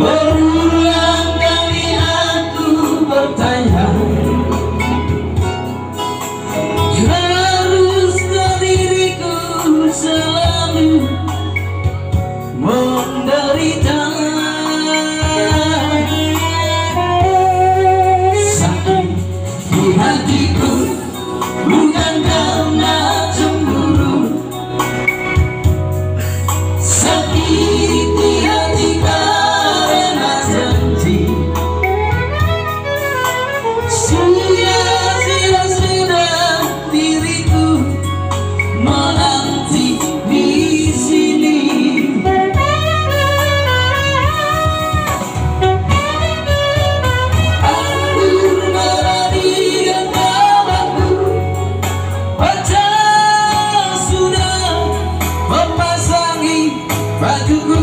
Berulang kali aku bertanya, haruskah diriku selalu menderita? Sakit di hatiku bukan karena cemburu, sakit di hati karena janji. Sia-sia sudah diriku menanti di sini. Anggur merah di genggamanku, wajah sudah memasangi bajuku.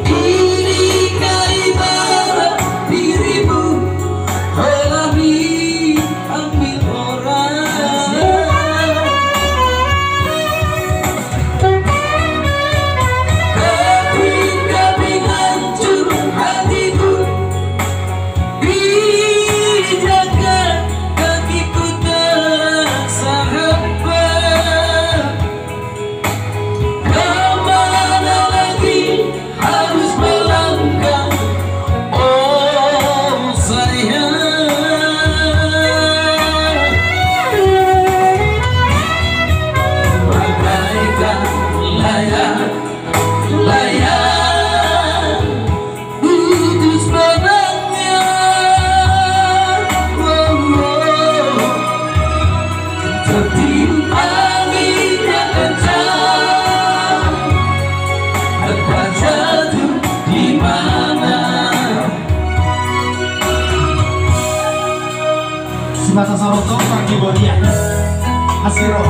Inikah ibarat dirimu telah diambil orang? Keping-keping hancur hatiku, dijaga kakiku terasa hebat. Kemana lagi harus melangkah, oh sayang? Bagaikan layang putus benangnya, tertiup angin yang kencang. Engkau jatuh di mana? Semasa Soroto Pagi Bodia Asiro